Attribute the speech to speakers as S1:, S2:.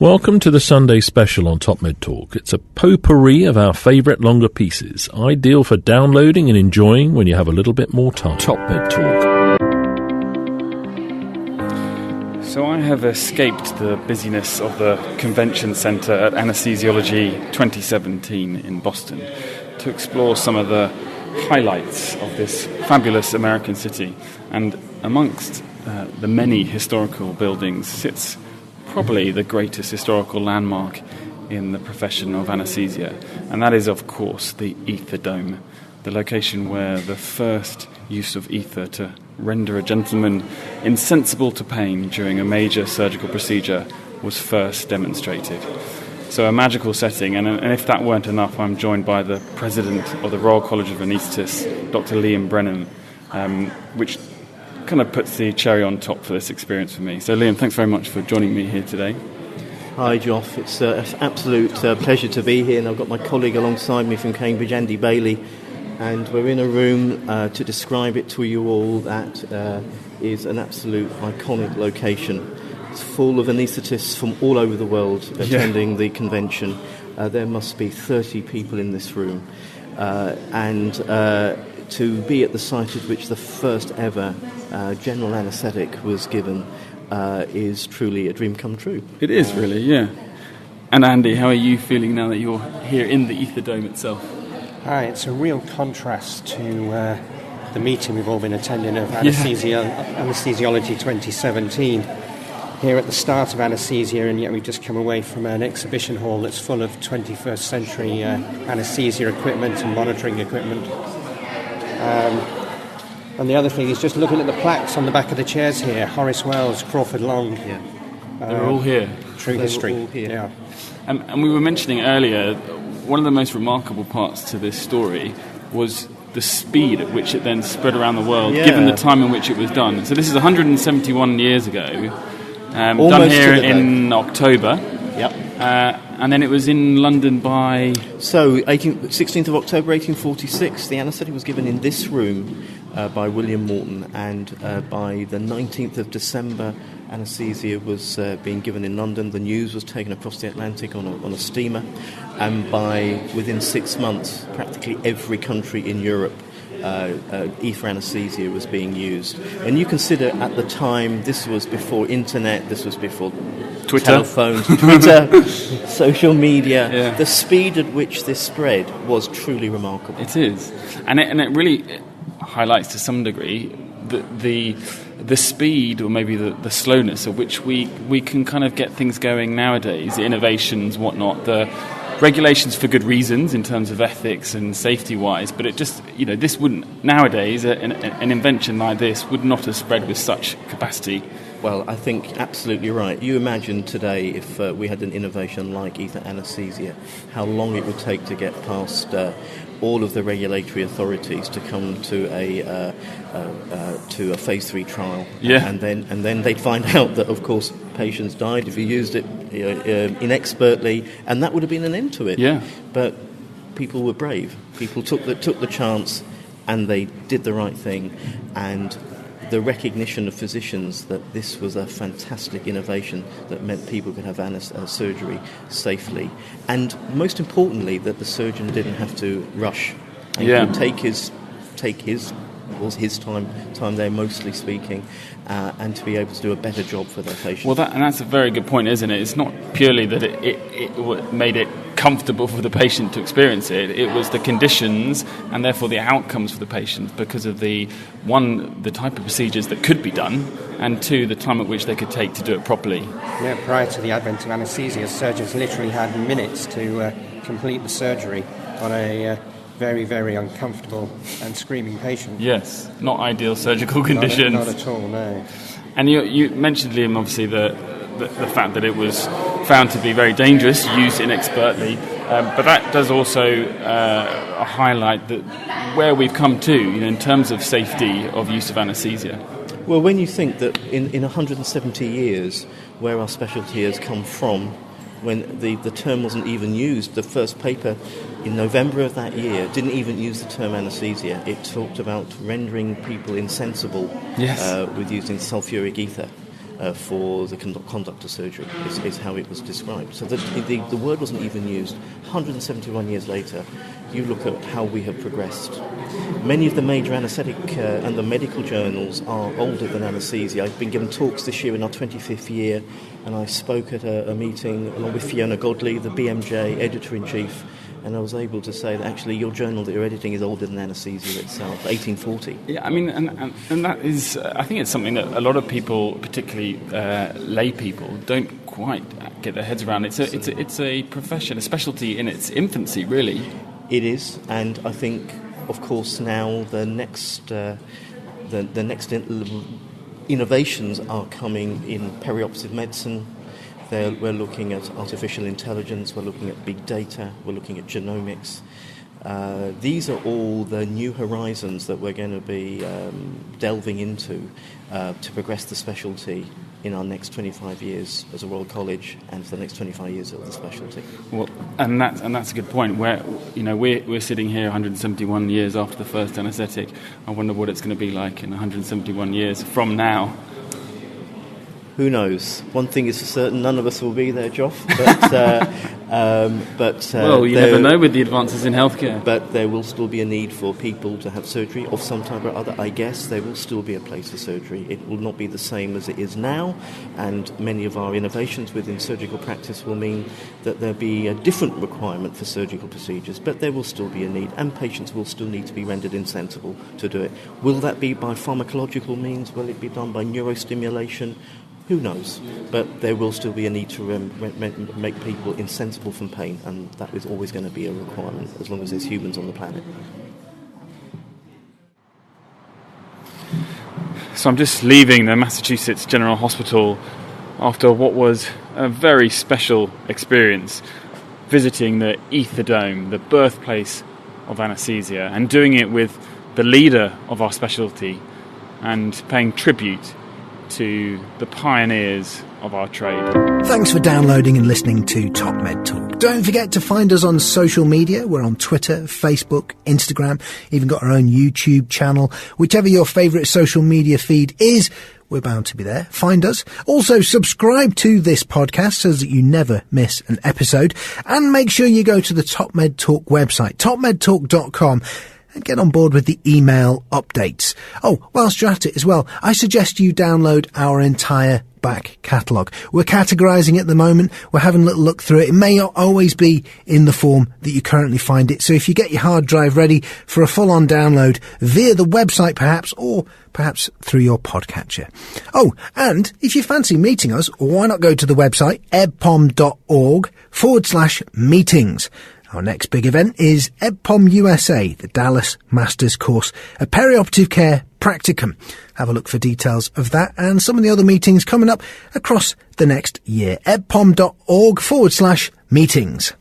S1: Welcome to the Sunday special on Top Med Talk. It's a potpourri of our favourite longer pieces, ideal for downloading and enjoying when you have a little bit more time. Top Med Talk.
S2: So I have escaped the busyness of the convention centre at Anesthesiology 2017 in Boston to explore some of the highlights of this fabulous American city. And amongst the many historical buildings sits probably the greatest historical landmark in the profession of anaesthesia, and that is, of course, the ether dome, the location where the first use of ether to render a gentleman insensible to pain during a major surgical procedure was first demonstrated. So a magical setting, and if that weren't enough, I'm joined by the president of the Royal College of Anaesthetists, Dr Liam Brennan, which kind of puts the cherry on top for this experience for me. So Liam, thanks very much for joining me here today.
S3: Hi Joff, it's an absolute pleasure to be here, and I've got my colleague alongside me from Cambridge, Andy Bailey, and we're in a room to describe it to you all that is an absolute iconic location. It's full of anaesthetists from all over the world attending the convention. There must be 30 people in this room, and to be at the site at which the first ever general anaesthetic was given is truly a dream come true.
S2: It is really, yeah. And Andy, how are you feeling now that you're here in the ether dome itself?
S4: Hi, it's a real contrast to the meeting we've all been attending of Anesthesiology 2017. Here at the start of anaesthesia, and yet we've just come away from an exhibition hall that's full of 21st century anaesthesia equipment and monitoring equipment. And the other thing is just looking at the plaques on the back of the chairs here. Horace Wells, Crawford Long.
S2: Yeah. They're all here.
S4: True history.
S3: All here.
S4: Yeah.
S2: And we were mentioning earlier, one of the most remarkable parts to this story was the speed at which it then spread around the world, given the time in which it was done. So this is 171 years ago, done here in October.
S3: Yep.
S2: And then it was in London by...
S3: So, 16th of October 1846, the anaesthetic was given in this room by William Morton, and by the 19th of December, anaesthesia was being given in London. The news was taken across the Atlantic on a steamer, and within 6 months, practically every country in Europe, ether anaesthesia was being used. And you consider at the time, this was before internet, this was before
S2: Twitter.
S3: Telephones, Twitter, social media. The speed at which this spread was truly remarkable.
S2: It is. And it really highlights to some degree the speed, or maybe the slowness at which we can kind of get things going nowadays, innovations, whatnot, the regulations for good reasons in terms of ethics and safety-wise, but it just, this wouldn't, nowadays, an invention like this would not have spread with such capacity.
S3: Well, I think absolutely right. You imagine today if we had an innovation like ether anaesthesia, how long it would take to get past all of the regulatory authorities to come to a phase 3 trial, and then they'd find out that, of course, patients died if you used it inexpertly, and that would have been an end to it.
S2: Yeah.
S3: But people were brave. People took the chance, and they did the right thing, and the recognition of physicians that this was a fantastic innovation that meant people could have surgery safely, and most importantly that the surgeon didn't have to rush and could take his time there, mostly speaking, and to be able to do a better job for their patients.
S2: Well, that's a very good point, isn't it? It's not purely that it made it comfortable for the patient to experience it. It was the conditions and therefore the outcomes for the patient because of the type of procedures that could be done, and two, the time at which they could take to do it properly.
S4: Yeah, prior to the advent of anaesthesia, surgeons literally had minutes to complete the surgery on a very, very uncomfortable and screaming patient.
S2: Yes, not ideal surgical conditions.
S4: Not at all, no.
S2: And you mentioned, Liam, obviously the fact that it was found to be very dangerous, used inexpertly, but that does also highlight where we've come to, in terms of safety of use of anaesthesia.
S3: Well, when you think that in 170 years, where our specialty has come from, when the term wasn't even used, the first paper in November of that year didn't even use the term anaesthesia. It talked about rendering people insensible with using sulphuric ether. for the conduct of surgery, is how it was described. So the word wasn't even used. 171 years later, you look at how we have progressed. Many of the major anaesthetic and the medical journals are older than anaesthesia. I've been given talks this year in our 25th year, and I spoke at a meeting along with Fiona Godley, the BMJ editor-in-chief, and I was able to say that actually your journal that you're editing is older than anaesthesia itself, 1840.
S2: Yeah, I mean, and that is, I think it's something that a lot of people, particularly lay people, don't quite get their heads around. It's a profession, a specialty in its infancy, really.
S3: It is, and I think, of course, now the next innovations are coming in perioperative medicine. We're looking at artificial intelligence, we're looking at big data, we're looking at genomics. These are all the new horizons that we're going to be delving into to progress the specialty in our next 25 years as a Royal College and for the next 25 years of the specialty.
S2: Well, and that's a good point. Where we're sitting here 171 years after the first anaesthetic. I wonder what it's going to be like in 171 years from now.
S3: Who knows? One thing is for certain, none of us will be there, Joff. But
S2: well, you never know with the advances in healthcare.
S3: But there will still be a need for people to have surgery of some type or other. I guess there will still be a place for surgery. It will not be the same as it is now, and many of our innovations within surgical practice will mean that there'll be a different requirement for surgical procedures, but there will still be a need, and patients will still need to be rendered insensible to do it. Will that be by pharmacological means? Will it be done by neurostimulation? Who knows? But there will still be a need to make people insensible from pain, and that is always going to be a requirement as long as there's humans on the planet.
S2: So I'm just leaving the Massachusetts General Hospital after what was a very special experience, visiting the Ether Dome, the birthplace of anaesthesia, and doing it with the leader of our specialty and paying tribute to the pioneers of our trade.
S5: Thanks for downloading and listening to Top Med Talk. Don't forget to find us on social media. We're on Twitter, Facebook, Instagram, even got our own YouTube channel. Whichever your favourite social media feed is, we're bound to be there. Find us. Also, subscribe to this podcast so that you never miss an episode. And make sure you go to the Top Med Talk website, topmedtalk.com. and get on board with the email updates. Oh, whilst you're at it as well, I suggest you download our entire back catalogue. We're categorising at the moment. We're having a little look through it. It may not always be in the form that you currently find it. So if you get your hard drive ready for a full-on download via the website perhaps, or perhaps through your podcatcher. Oh, and if you fancy meeting us, why not go to the website edpom.org/meetings. Our next big event is EdPom USA, the Dallas Masters Course, a perioperative care practicum. Have a look for details of that and some of the other meetings coming up across the next year. edpom.org/meetings.